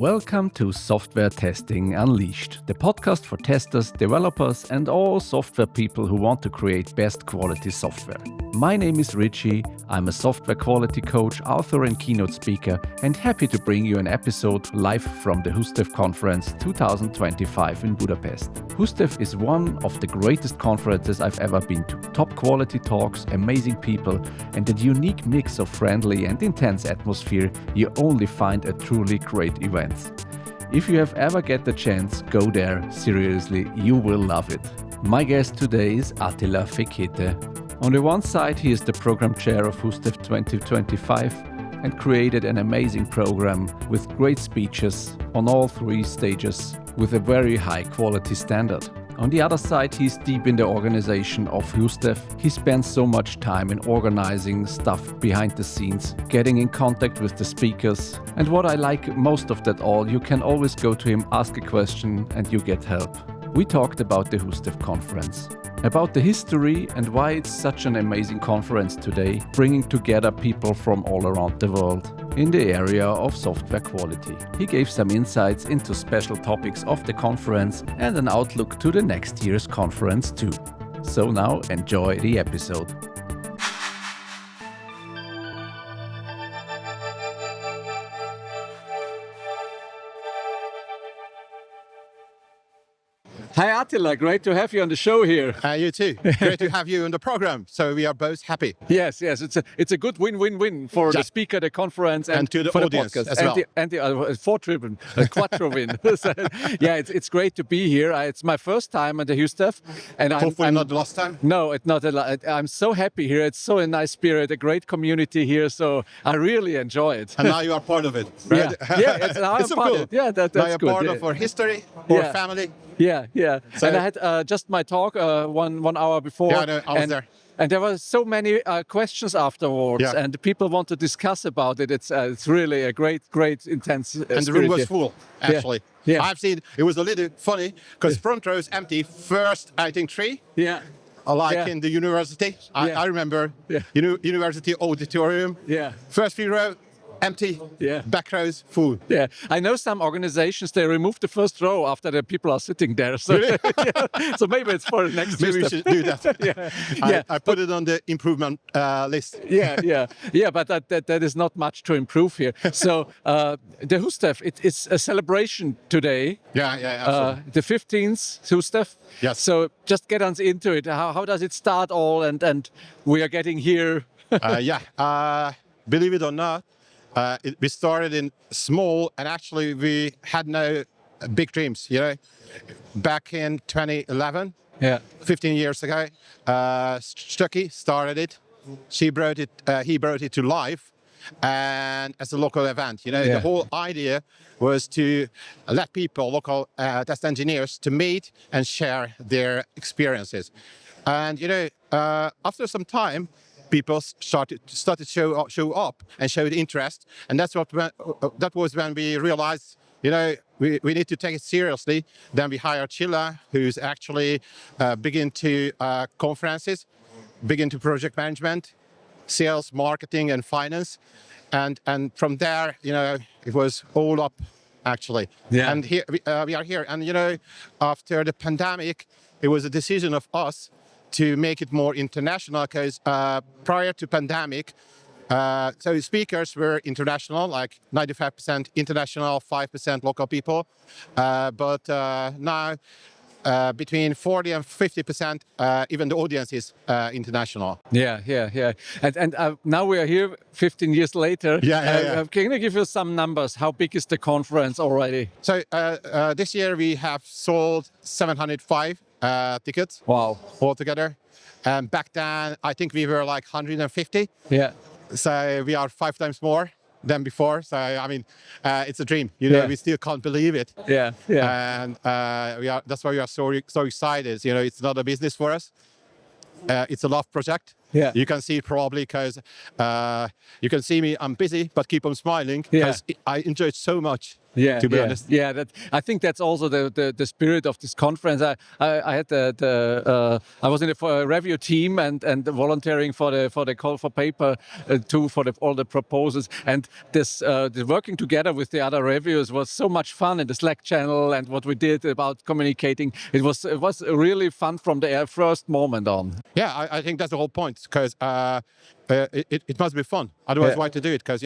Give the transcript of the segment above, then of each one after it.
Welcome to Software Testing Unleashed, the podcast for testers, developers, and all software people who want to create best quality software. My name is Richie. I'm a software quality coach, author, and keynote speaker, and happy to bring you an episode live from the HUSTEF conference 2025 in Budapest. HUSTEF is one of the greatest conferences I've ever been to. Top quality talks, amazing people, and a unique mix of friendly and intense atmosphere you only find at truly great events. If you have ever get the chance, go there. Seriously, you will love it. My guest today is Attila Fekete. On the one side, he is the program chair of HUSTEF 2025 and created an amazing program with great speeches on all three stages with a very high quality standard. On the other side, he's deep in the organization of HUSTEF. He spends so much time in organizing stuff behind the scenes, getting in contact with the speakers. And what I like most of that all, you can always go to him, ask a question, and you get help. We talked about the HUSTEF conference, about the history and why it's such an amazing conference today, bringing together people from all around the world in the area of software quality. He gave some insights into special topics of the conference and an outlook to the next year's conference too. So now enjoy the episode. Hi Attila, great to have you on the show here. You too. Great to have you on the program. So we are both happy. Yes, it's a good win-win-win for the speaker, the conference, and to the for audience the podcast, as well. and the four-triple, quattro win. So, yeah, it's great to be here. It's my first time at the HUSTEF, and Hopefully not the last time. No, it's not. I'm so happy here. It's so a nice spirit, a great community here. So I really enjoy it. And now you are part of it. Right? Yeah. Now I'm so part cool. of it. Yeah, that's now you're good. part of our history, our family. Yeah. So, and I had just my talk 1 hour before. Yeah, no, I was there. And there were so many questions afterwards, and people want to discuss about it. It's really a great, intense. And the room was full, actually. Yeah. I've seen it was a little funny because front row is empty. First, I think 3. Yeah. In the university. I remember. Yeah. University auditorium. Yeah. First 3 row. Empty, back rows full. Yeah, I know some organizations, they remove the first row after the people are sitting there. So, really? So maybe it's for the next Maybe we should do that. I put it on the improvement list. Yeah, but that is not much to improve here. So the HUSTEF, it's a celebration today. Yeah, absolutely. The 15th HUSTEF. Yes. So just get us into it. How does it start all? And we are getting here. Believe it or not, we started in small, and actually we had no big dreams. Back in 2011, 15 years ago, Stucky started it. He brought it to life, and as a local event. The whole idea was to let people, local test engineers, to meet and share their experiences. And after some time, people started to show up and showed interest, and that was when we realized, we need to take it seriously. Then we hired Attila, who's actually big into conferences, big into project management, sales, marketing, and finance, and from there, it was all up, actually. Yeah. And here we are here, and after the pandemic, it was a decision of us to make it more international, because prior to pandemic, so speakers were international, like 95% international, 5% local people. But now between 40 and 50%, even the audience is international. Yeah. And now we are here 15 years later. Yeah. Can you give us some numbers? How big is the conference already? So this year we have sold 705 tickets. Wow. Altogether. And back then, I think we were like 150. Yeah. So we are 5 times more than before. So, I mean, it's a dream. We still can't believe it. Yeah. And that's why we are so excited. It's not a business for us. It's a love project. Yeah. You can see probably because you can see me, I'm busy, but keep on smiling because I enjoy it so much. Yeah, to be honest. Yeah. That I think that's also the spirit of this conference. I had I was in the review team and volunteering for the call for paper too for all the proposals, and the working together with the other reviewers was so much fun in the Slack channel, and what we did about communicating. It was really fun from the first moment on. Yeah, I think that's the whole point, because it must be fun. Otherwise, why to do it? Because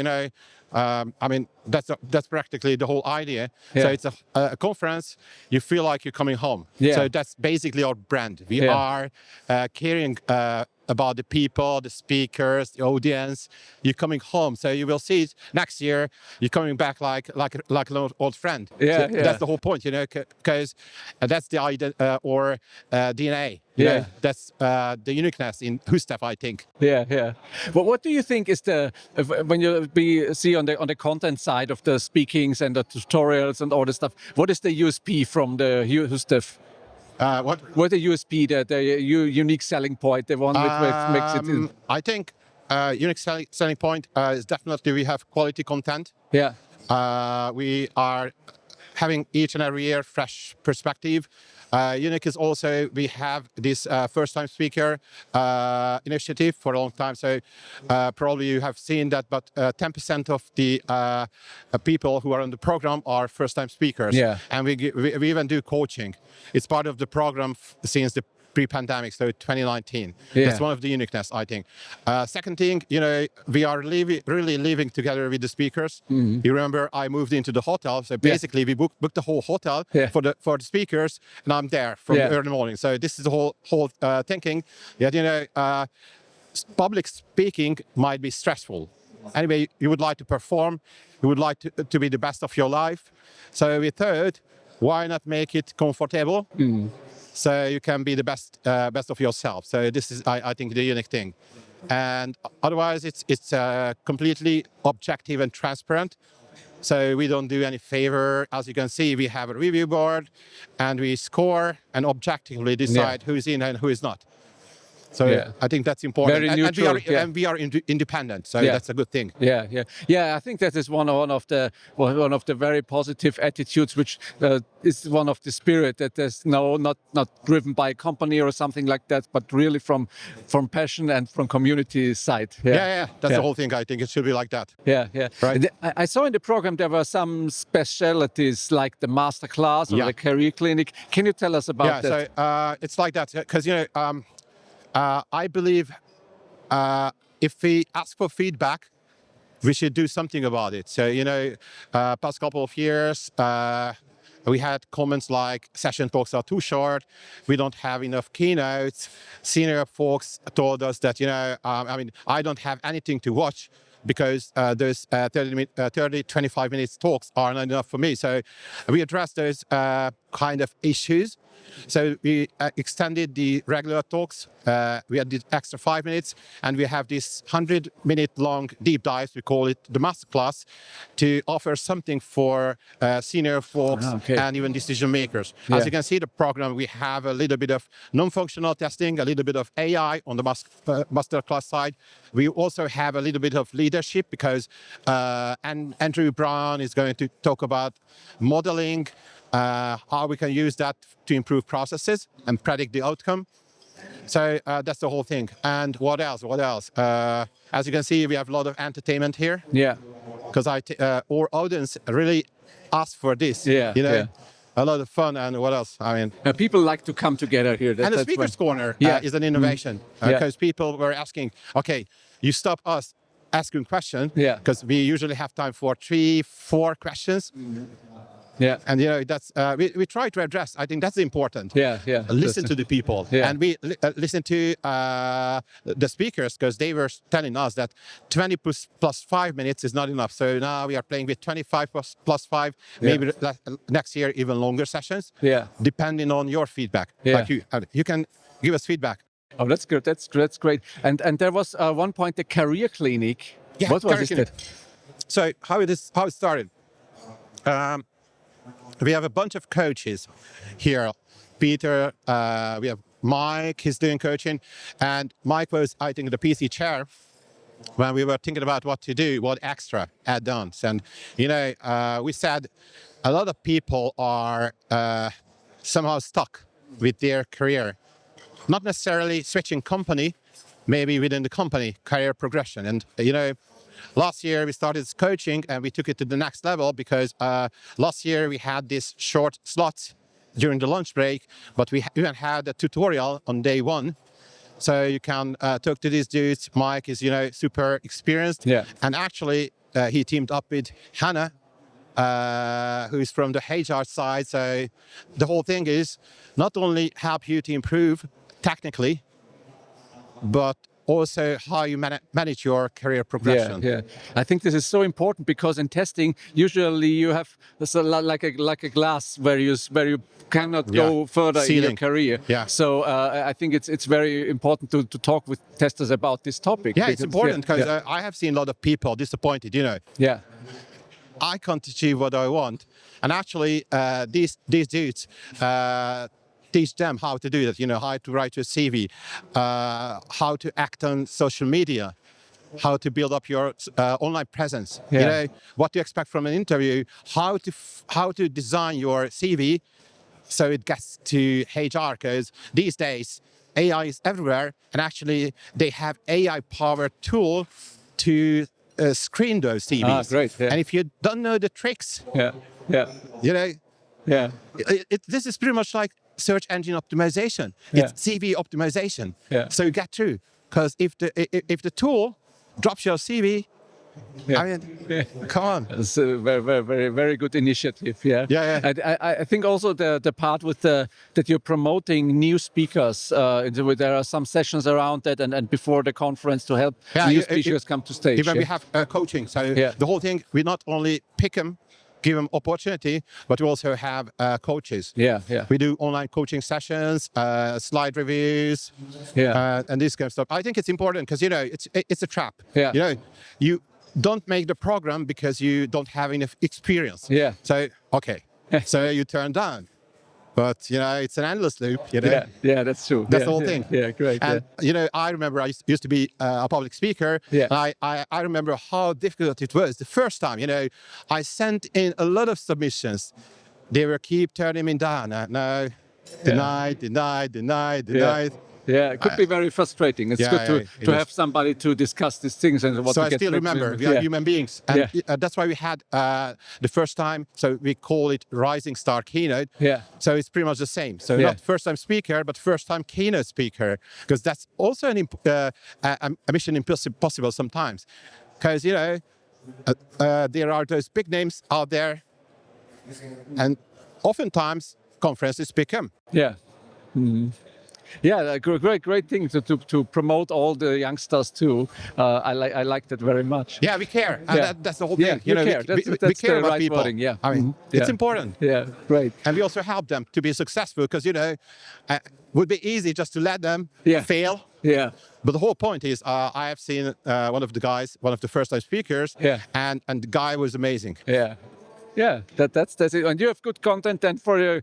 I mean, that's practically the whole idea. So it's a conference. You feel like you're coming home. So that's basically our brand. We are caring about the people, the speakers, the audience. You're coming home, so you will see it next year. You're coming back like an old friend. So that's the whole point, because that's the idea or DNA. You know, that's the uniqueness in HUSTEF, I think. But what do you think is when you see on the content side of the speakings and the tutorials and all the stuff? What is the USP from the HUSTEF? What the USP, the unique selling point, the one which makes it? I think unique selling point is definitely we have quality content. We are having each and every year fresh perspective. Unique is also we have this first-time speaker initiative for a long time. So probably you have seen that, but 10% of the people who are on the program are first-time speakers. And we even do coaching. It's part of the program since the pre-pandemic, so 2019. That's one of the uniqueness, I think. Second thing, we are really living together with the speakers. You remember I moved into the hotel, so basically we booked the whole hotel for the speakers, and I'm there from early morning. So this is the whole thinking. Public speaking might be stressful. Anyway, you would like to perform, you would like to be the best of your life. So we thought, why not make it comfortable? So you can be the best of yourself. So this is, I think, the unique thing. And otherwise, it's completely objective and transparent. So we don't do any favor. As you can see, we have a review board, and we score and objectively decide who is in and who is not. So I think that's important. Very neutral. And we are independent, so that's a good thing. I think that is one of the very positive attitudes, which is one of the spirit that there's not driven by a company or something like that, but really from passion and from community side. That's the whole thing. I think it should be like that. Right. I saw in the program there were some specialties like the master class or the career clinic. Can you tell us about that? So it's like that because I believe if we ask for feedback, we should do something about it. So, past couple of years, we had comments like session talks are too short, we don't have enough keynotes. Senior folks told us that, I don't have anything to watch because those 25 minutes talks are not enough for me. So we addressed those kind of issues. So we extended the regular talks. We had the extra 5 minutes, and we have this 100-minute long deep dives. We call it the masterclass, to offer something for senior folks and even decision makers. As you can see, the program, we have a little bit of non-functional testing, a little bit of AI on the masterclass side. We also have a little bit of leadership because Andrew Brown is going to talk about modeling, how we can use that to improve processes and predict the outcome. So that's the whole thing. And what else? As you can see, we have a lot of entertainment here. Because our audience really asked for this. A lot of fun. And what else? People like to come together here. And the speaker's corner is an innovation. Because people were asking, okay, you stop us asking questions. Because we usually have time for 3-4 questions. And that's we try to address. I think that's important. Listen to the people, and we listen to the speakers, because they were telling us that 20 plus 5 minutes is not enough. So now we are playing with 25 plus 5, maybe next year even longer sessions. Depending on your feedback. Like you can give us feedback. Oh, that's good. That's great. And there was one point the career clinic. What was it? So how it started. We have a bunch of coaches here. Peter, we have Mike, he's doing coaching. And Mike was, I think, the PC chair when we were thinking about what to do, what extra add-ons. And, we said a lot of people are somehow stuck with their career, not necessarily switching company, maybe within the company, career progression. And, last year we started coaching and we took it to the next level because last year we had this short slots during the lunch break, but we even had a tutorial on day one. So you can talk to these dudes. Mike is, super experienced. Yeah. And actually, he teamed up with Hannah, who is from the HR side. So the whole thing is not only help you to improve technically, but also how you manage your career progression. Yeah. I think this is so important because in testing, usually you have like a glass where you cannot go further in your career. Yeah. So I think it's very important to talk with testers about this topic. Yeah, it's important because I have seen a lot of people disappointed. Yeah. I can't achieve what I want, and actually these dudes. Teach them how to do that, how to write your CV, how to act on social media, how to build up your online presence, what to expect from an interview, how to design your CV so it gets to HR, because these days AI is everywhere, and actually they have AI-powered tool to screen those CVs. Great. Yeah. And if you don't know the tricks, this is pretty much like search engine optimization. It's CV optimization. Yeah. So you get through, because if the tool drops your CV, come on. It's a very, very, very, very good initiative. Yeah. I think also the part with that you're promoting new speakers. There are some sessions around that, and before the conference to help new speakers come to stage. Even we have coaching. So the whole thing, we not only pick them, give them opportunity, but we also have coaches. Yeah. We do online coaching sessions, slide reviews, and this kind of stuff. I think it's important because it's a trap. Yeah. You don't make the program because you don't have enough experience. Yeah. So so you turn down, but it's an endless loop. Yeah, that's true. That's the whole thing. Yeah, great. And I remember I used to be a public speaker. Yeah. And I remember how difficult it was the first time. I sent in a lot of submissions. They were keep turning me down. No, denied. Yeah, it could be very frustrating. It's good to have somebody to discuss these things and what. So I still remember we are human beings, and that's why we had the first time. So we call it Rising Star Keynote. Yeah. So it's pretty much the same. So not first time speaker, but first time keynote speaker, because that's also a mission impossible sometimes, because there are those big names out there, and oftentimes conferences pick them. Yeah. Mm-hmm. Yeah, great thing to promote all the youngsters too. I like that very much. Yeah, we care. And that's the whole thing. You care. We care about right people. Wording, yeah. I mean, it's important. Yeah, great. And we also help them to be successful because, would be easy just to let them fail. Yeah. But the whole point is, I have seen one of the first time speakers, and the guy was amazing. Yeah. Yeah, that's it. And you have good content, and you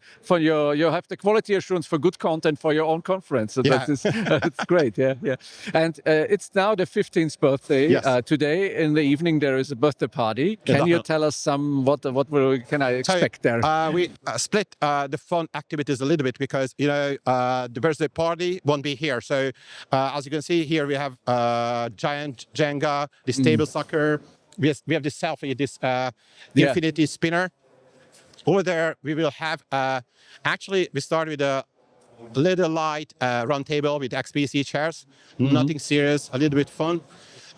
have the quality assurance for good content for your own conference. So that's great. Yeah. And it's now the 15th birthday. Yes. Today in the evening there is a birthday party. Can you tell us what can I expect there? We split the fun activities a little bit because the birthday party won't be here. So as you can see here, we have giant Jenga, this table soccer. We have this selfie, the infinity spinner. Over there, we will have, actually, we start with a little light round table with XPC chairs, nothing serious, a little bit fun.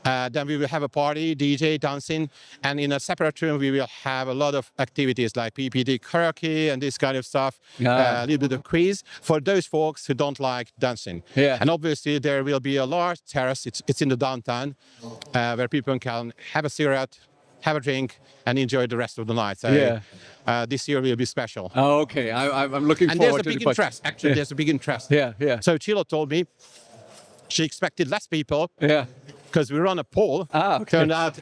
Then we will have a party, DJ, dancing, and in a separate room, we will have a lot of activities like PPT karaoke and this kind of stuff, a little bit of quiz for those folks who don't like dancing. Yeah. And obviously, there will be a large terrace, it's in the downtown, where people can have a cigarette, have a drink, and enjoy the rest of the night. So this year will be special. Oh, okay. I'm looking forward to it. And there's a big interest, actually, there's a big interest. Yeah. So Chilo told me she expected less people. Yeah. because we run a poll. Okay. Turned out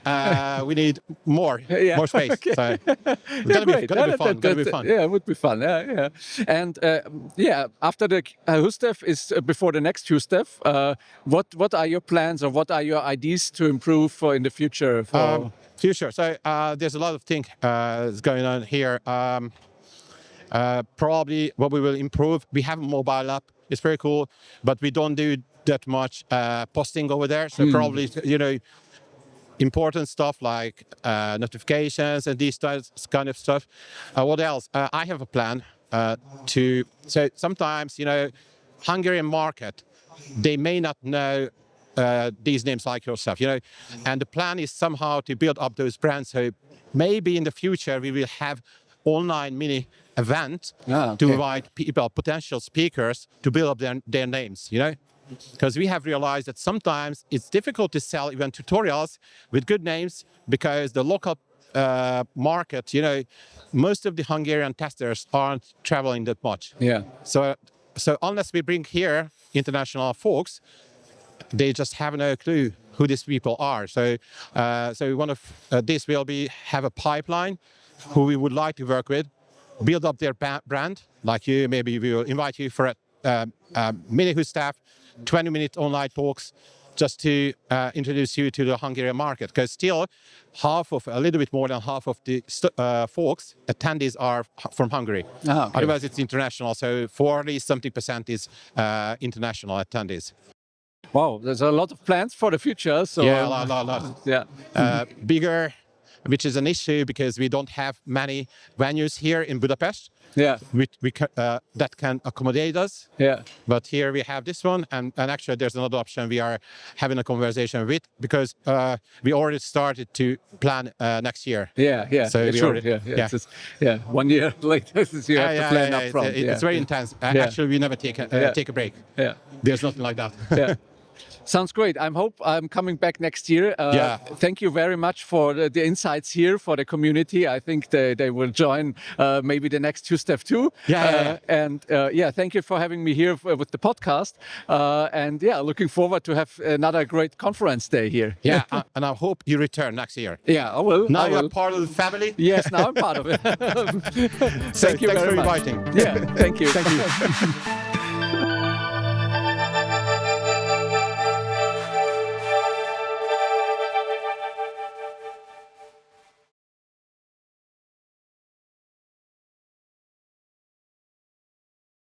we need more space. Okay. So it's gonna be fun. Yeah, it would be fun. Yeah. And after the HUSTEF is before the next HUSTEF. What are your plans or what are your ideas to improve in the future? So there's a lot of things going on here. Probably what we will improve. We have a mobile app. It's very cool, but we don't do that much posting over there. So probably, important stuff like notifications and these kind of stuff. What else? I have a plan so sometimes, Hungarian market, they may not know these names like yourself, and the plan is somehow to build up those brands. So maybe in the future we will have online mini event to invite people, potential speakers, to build up their names, because we have realized that sometimes it's difficult to sell even tutorials with good names because the local market, most of the Hungarian testers aren't traveling that much. Yeah. So unless we bring here international folks, they just have no clue who these people are. So one of this will have a pipeline who we would like to work with, build up their brand. Like you, maybe we will invite you for a mini HUSTEF, 20-minute online talks, just to introduce you to the Hungarian market. Because still, a little bit more than half of the folks, attendees, are from Hungary. Okay. Otherwise, it's international. So 40-something% is international attendees. Wow, there's a lot of plans for the future. So yeah, a lot. Yeah. Bigger, which is an issue because we don't have many venues here in Budapest. Yeah. That can accommodate us. Yeah. But here we have this one, and actually there's another option we are having a conversation with, because we already started to plan next year. Yeah. So we already, 1 year later, you have to plan up front. It's very intense. Actually, we never take a break. Yeah. There's nothing like that. Yeah. Sounds great. I hope I'm coming back next year. Thank you very much for the insights here for the community. I think they will join maybe the next HUSTEF too. And thank you for having me here with the podcast. Looking forward to have another great conference day here. Yeah, and I hope you return next year. Yeah, I will. Now you're part of the family? Yes, now I'm part of it. Thank you very much. Thanks for inviting. Yeah, thank you. Thank you.